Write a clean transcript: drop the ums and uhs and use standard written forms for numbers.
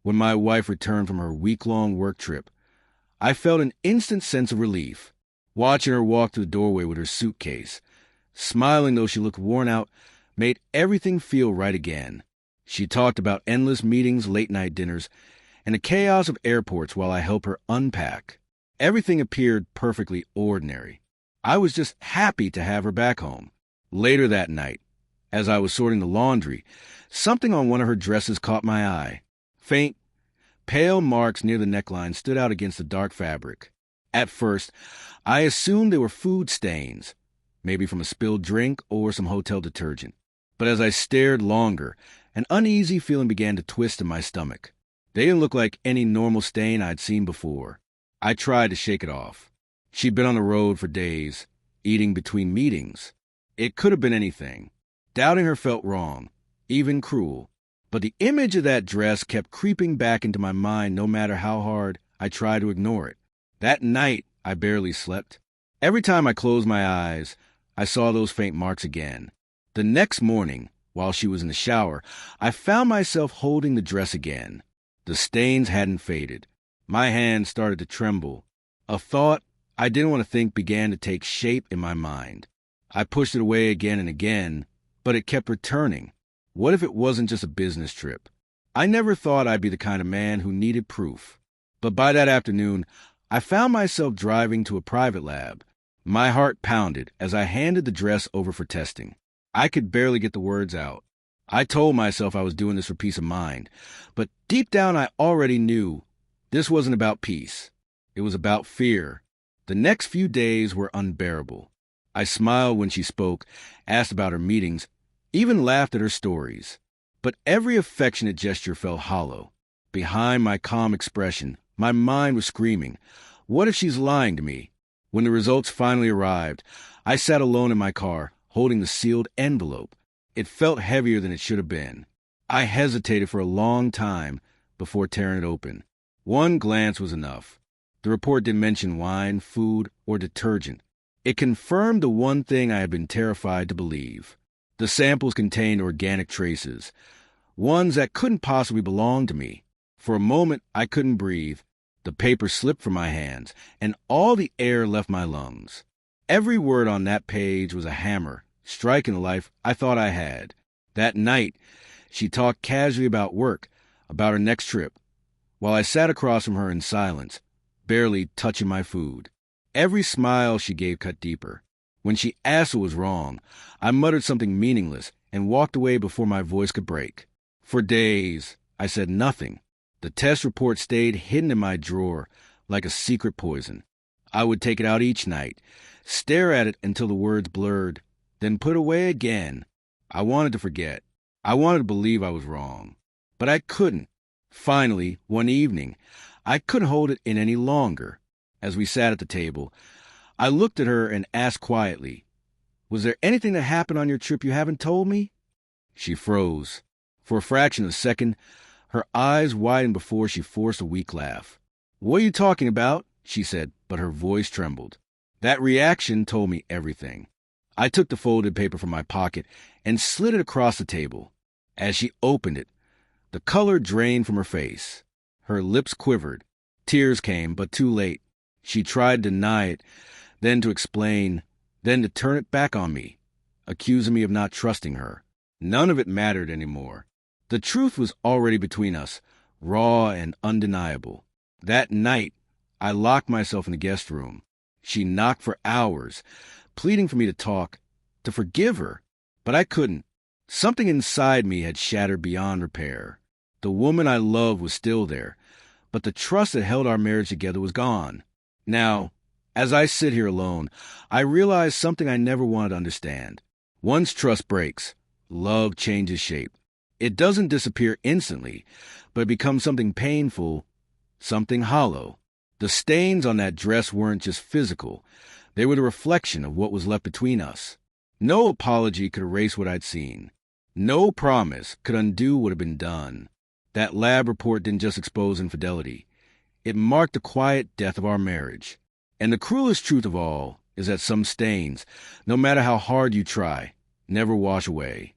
When my wife returned from her week-long work trip, I felt an instant sense of relief, watching her walk to the doorway with her suitcase. Smiling though she looked worn out, made everything feel right again. She talked about endless meetings, late-night dinners, and the chaos of airports while I helped her unpack. Everything appeared perfectly ordinary. I was just happy to have her back home. Later that night, as I was sorting the laundry, something on one of her dresses caught my eye. Faint, pale marks near the neckline stood out against the dark fabric. At first, I assumed they were food stains, maybe from a spilled drink or some hotel detergent. But as I stared longer, an uneasy feeling began to twist in my stomach. They didn't look like any normal stain I'd seen before. I tried to shake it off. She'd been on the road for days, eating between meetings. It could have been anything. Doubting her felt wrong, even cruel. But the image of that dress kept creeping back into my mind no matter how hard I tried to ignore it. That night, I barely slept. Every time I closed my eyes, I saw those faint marks again. The next morning, while she was in the shower, I found myself holding the dress again. The stains hadn't faded. My hands started to tremble. A thought I didn't want to think began to take shape in my mind. I pushed it away again and again, but it kept returning. What if it wasn't just a business trip? I never thought I'd be the kind of man who needed proof. But by that afternoon, I found myself driving to a private lab. My heart pounded as I handed the dress over for testing. I could barely get the words out. I told myself I was doing this for peace of mind, but deep down I already knew this wasn't about peace. It was about fear. The next few days were unbearable. I smiled when she spoke, asked about her meetings, even laughed at her stories. But every affectionate gesture felt hollow. Behind my calm expression, my mind was screaming, what if she's lying to me? When the results finally arrived, I sat alone in my car, holding the sealed envelope. It felt heavier than it should have been. I hesitated for a long time before tearing it open. One glance was enough. The report didn't mention wine, food, or detergent. It confirmed the one thing I had been terrified to believe. The samples contained organic traces, ones that couldn't possibly belong to me. For a moment, I couldn't breathe. The paper slipped from my hands, and all the air left my lungs. Every word on that page was a hammer, striking the life I thought I had. That night, she talked casually about work, about her next trip, while I sat across from her in silence, barely touching my food. Every smile she gave cut deeper. When she asked what was wrong, I muttered something meaningless and walked away before my voice could break. For days, I said nothing. The test report stayed hidden in my drawer like a secret poison. I would take it out each night, stare at it until the words blurred, then put away again. I wanted to forget. I wanted to believe I was wrong. But I couldn't. Finally, one evening, I couldn't hold it in any longer. As we sat at the table, I looked at her and asked quietly, "Was there anything that happened on your trip you haven't told me?" She froze. For a fraction of a second, her eyes widened before she forced a weak laugh. "What are you talking about?" she said, but her voice trembled. That reaction told me everything. I took the folded paper from my pocket and slid it across the table. As she opened it, the color drained from her face. Her lips quivered. Tears came, but too late. She tried to deny it, then to explain, then to turn it back on me, accusing me of not trusting her. None of it mattered anymore. The truth was already between us, raw and undeniable. That night, I locked myself in the guest room. She knocked for hours, pleading for me to talk, to forgive her. But I couldn't. Something inside me had shattered beyond repair. The woman I loved was still there, but the trust that held our marriage together was gone. Now, as I sit here alone, I realize something I never wanted to understand. Once trust breaks, love changes shape. It doesn't disappear instantly, but it becomes something painful, something hollow. The stains on that dress weren't just physical. They were the reflection of what was left between us. No apology could erase what I'd seen. No promise could undo what had been done. That lab report didn't just expose infidelity. It marked the quiet death of our marriage. And the cruelest truth of all is that some stains, no matter how hard you try, never wash away.